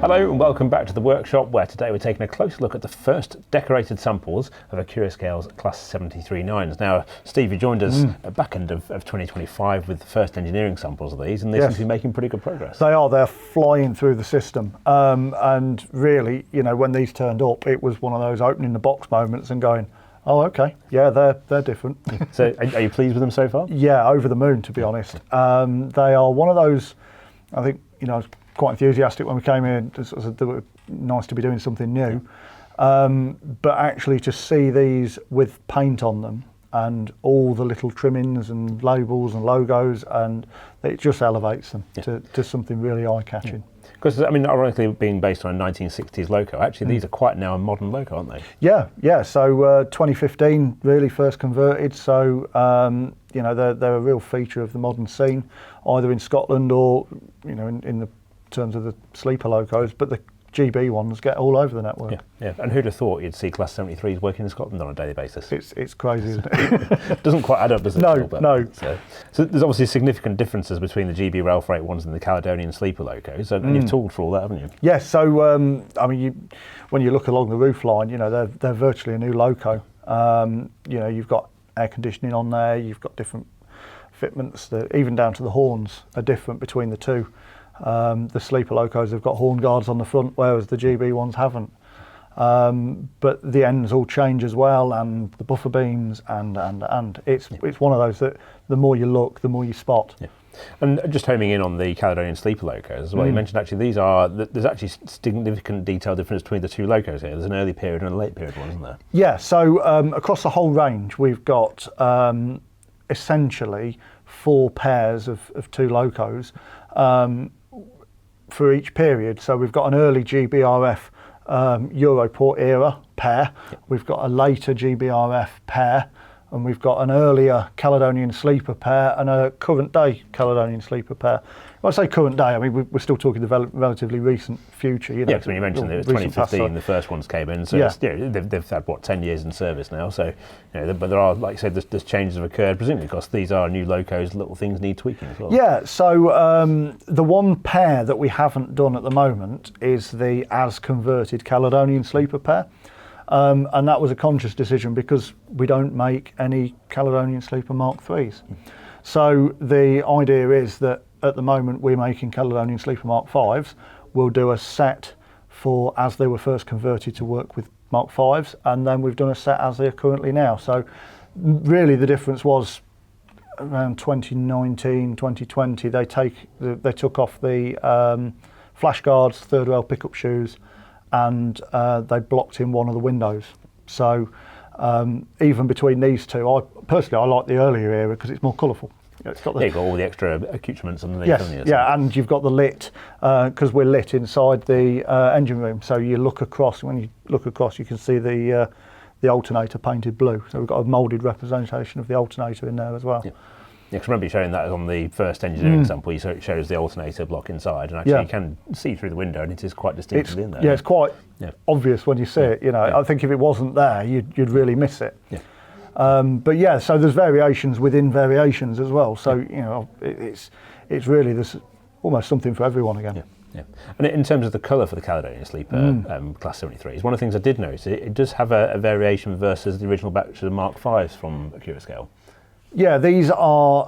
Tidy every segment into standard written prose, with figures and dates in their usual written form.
Hello and welcome back to the workshop, where today we're taking a closer look at the first decorated samples of Accurascale's Class 739s. Now, Steve, you joined us at back end of 2025 with the first engineering samples of these, and they seem to be making pretty good progress. They are. They're flying through the system. And really, you know, when these turned up, it was one of those opening the box moments and going, oh, okay, yeah, they're different. So are you pleased with them so far? Yeah, over the moon, to be honest. They are one of those, I think, you know, I was quite enthusiastic when we came in. It was nice to be doing something new. But actually to see these with paint on them and all the little trimmings and labels and logos, and it just elevates them to something really eye-catching. Because, I mean, ironically, being based on a 1960s loco, actually these are quite now a modern loco, aren't they? Yeah. So 2015 really first converted. So you know, they're a real feature of the modern scene, either in Scotland or, you know, in the terms of the sleeper locos, but the GB ones get all over the network. Yeah. And who'd have thought you'd see Class 73s working in Scotland on a daily basis? It's crazy, isn't it? Doesn't quite add up, does it? No. So there's obviously significant differences between the GBRF freight ones and the Caledonian sleeper locos, and you've tooled for all that, haven't you? Yes. So I mean, when you look along the roof line, you know, they're virtually a new loco. You know, you've got air conditioning on there. You've got different fitments. Even down to the horns are different between the two. The sleeper locos have got horn guards on the front, whereas the GB ones haven't. But the ends all change as well, and the buffer beams, and it's one of those that the more you look, the more you spot. Yeah. And just homing in on the Caledonian sleeper locos as well, you mentioned actually there's actually significant detail difference between the two locos here. There's an early period and a late period one, isn't there? Yeah, so across the whole range we've got essentially 4 pairs of two locos for each period. So we've got an early GBRF Europort era pair, we've got a later GBRF pair, and we've got an earlier Caledonian sleeper pair and a current day Caledonian sleeper pair. When I say current day, I mean we're still talking the relatively recent future. You know, because when you mentioned that 2015, the first ones came in, so it's, you know, they've had 10 years in service now. So, you know, but there are, like you said, there's changes have occurred, presumably because these are new locos. Little things need tweaking as well. Yeah. So the one pair that we haven't done at the moment is the as converted Caledonian sleeper pair. And that was a conscious decision because we don't make any Caledonian Sleeper Mark IIIs. So the idea is that at the moment we're making Caledonian Sleeper Mark Vs. We'll do a set for as they were first converted to work with Mark Vs, and then we've done a set as they are currently now. So really the difference was around 2019, 2020, they took off the flash guards, third rail pickup shoes, and they blocked in one of the windows. So even between these two, I like the earlier era because it's more colourful. You know, it's got you've got all the extra accoutrements underneath. Yes, and you've got the lit, because we're lit inside the engine room. So you look across, when you look across you can see the alternator painted blue. So we've got a moulded representation of the alternator in there as well. Yeah, because I remember you showing that on the first engineering sample. It shows the alternator block inside, and actually you can see through the window, and it is quite distinctly in there. Yeah, it's quite obvious when you see it. You know, I think if it wasn't there, you'd really miss it. Yeah. But yeah, so there's variations within variations as well. So you know, it's really there's almost something for everyone again. Yeah. And in terms of the colour for the Caledonian Sleeper Class 73s, one of the things I did notice, it does have a variation versus the original batch of the Mark Vs from Accurascale. Yeah, these are,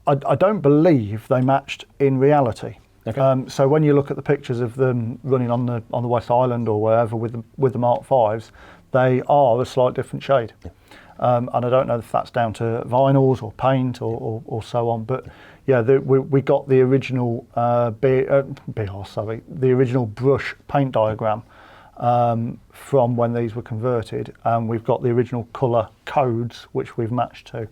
I don't believe they matched in reality. Okay. So when you look at the pictures of them running on the West Island or wherever with the Mark Vs, they are a slight different shade. Yeah. And I don't know if that's down to vinyls or paint or so on, but yeah, we got the original the original brush paint diagram from when these were converted, and we've got the original colour codes which we've matched to.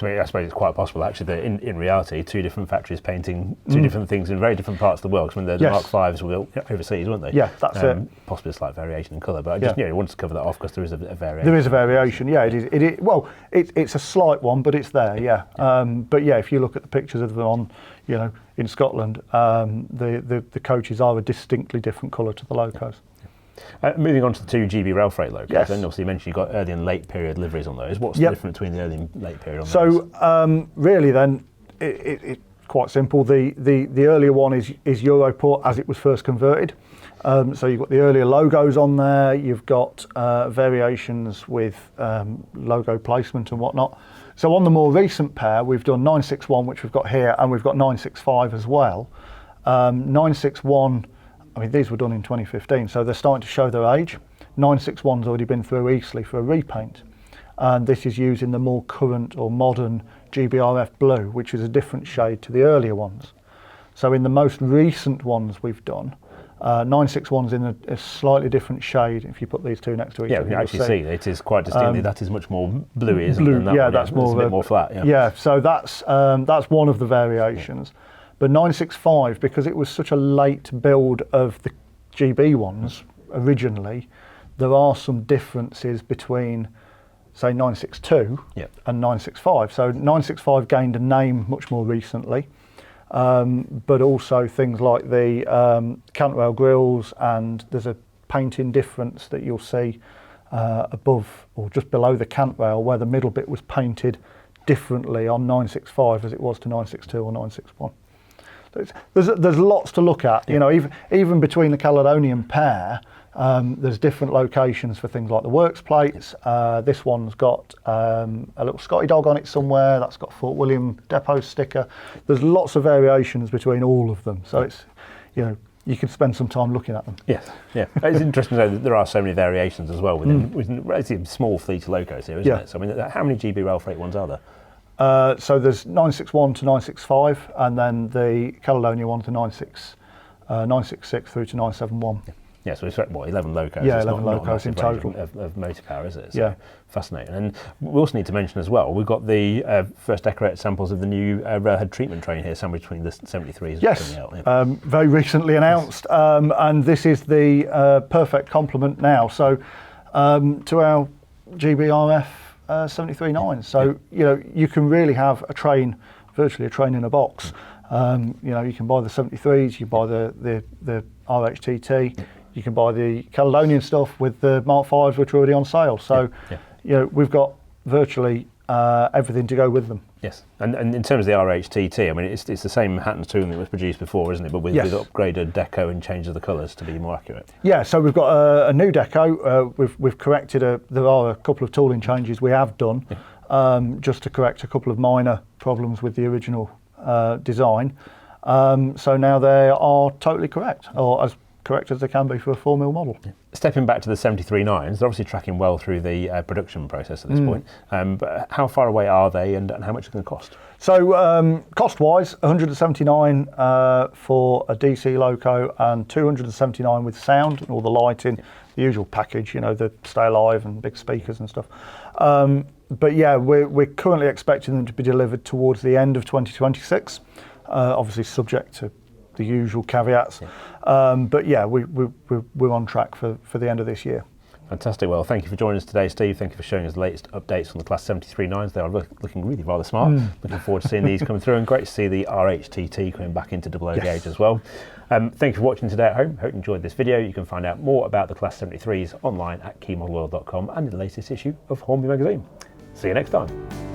I suppose it's quite possible actually that in reality, two different factories painting two different things in very different parts of the world. Because when the Mark Vs were built overseas, weren't they? Yeah, that's it. Possibly a slight variation in colour, but I just wanted to cover that off because there is a variation. There is a variation. Yeah, it is. Well, it's a slight one, but it's there. Yeah. But yeah, if you look at the pictures of them on, you know, in Scotland, the coaches are a distinctly different colour to the locos. Moving on to the two GB freight locos, then obviously you mentioned you got early and late period liveries on those. What's the difference between the early and late period on those? So really then, it's quite simple. The earlier one is Europort as it was first converted. So you've got the earlier logos on there. You've got variations with logo placement and whatnot. So on the more recent pair, we've done 961, which we've got here, and we've got 965 as well. 961, I mean, these were done in 2015, so they're starting to show their age. 961's already been through Eastleigh for a repaint. And this is using the more current or modern GBRF blue, which is a different shade to the earlier ones. So in the most recent ones we've done, 961's in a slightly different shade. If you put these two next to each other, you can actually see it is quite distinctly. That is much more bluey, isn't it? Blue, yeah, that's more a bit more flat. Yeah, yeah. So that's one of the variations. But 965, because it was such a late build of the GB ones originally, there are some differences between, say, 962 and 965. So 965 gained a name much more recently, but also things like the cantrail grills, and there's a painting difference that you'll see above or just below the cantrail, where the middle bit was painted differently on 965 as it was to 962 or 961. There's lots to look at, you know, even between the Caledonian pair, there's different locations for things like the works plates. This one's got a little Scotty dog on it somewhere, that's got Fort William depot sticker. There's lots of variations between all of them, so it's, you know, you can spend some time looking at them. Yes, yeah. It's interesting to know that there are so many variations as well within a relatively small fleet of locos here, isn't it? So I mean, how many GB rail freight ones are there? So there's 961 to 965, and then the Caledonia one to 966 through to 971. Yeah, so it's what, 11 locos? Yeah, it's 11 locos in total. Of motor power, is it? So fascinating. And we also need to mention as well, we've got the first decorated samples of the new railhead treatment train here, somewhere between the 73s. Yes, coming out, very recently announced, and this is the perfect complement now. So to our GBRF 73.9. So you know, you can really have a train, virtually a train in a box. You know, you can buy the 73s, you buy the RHTT, you can buy the Caledonian stuff with the Mark 5s, which are already on sale. So you know, we've got virtually everything to go with them. Yes, and in terms of the RHTT, I mean, it's the same Hatton's tooling that was produced before, isn't it? But with upgraded deco and change of the colours to be more accurate. Yeah, so we've got a new deco. We've corrected there are a couple of tooling changes we have done, just to correct a couple of minor problems with the original design. So now they are totally correct, or as correct as they can be for a 4mm model. Stepping back to the 73.9s, they're obviously tracking well through the production process at this point. But how far away are they, and how much is it going to cost? So cost-wise, 179 for a DC loco and 279 with sound and all the lighting, the usual package, you know, the stay alive and big speakers and stuff. But yeah, we're currently expecting them to be delivered towards the end of 2026, obviously subject to the usual caveats. But yeah, we're on track for the end of this year. Fantastic. Well, thank you for joining us today, Steve. Thank you for showing us the latest updates on the Class 73.9s. They are looking really rather smart. Looking forward to seeing these coming through, and great to see the RHTT coming back into double O gauge as well. Thank you for watching today at home. Hope you enjoyed this video. You can find out more about the Class 73s online at keymodel.com and in the latest issue of Hornby magazine. See you next time.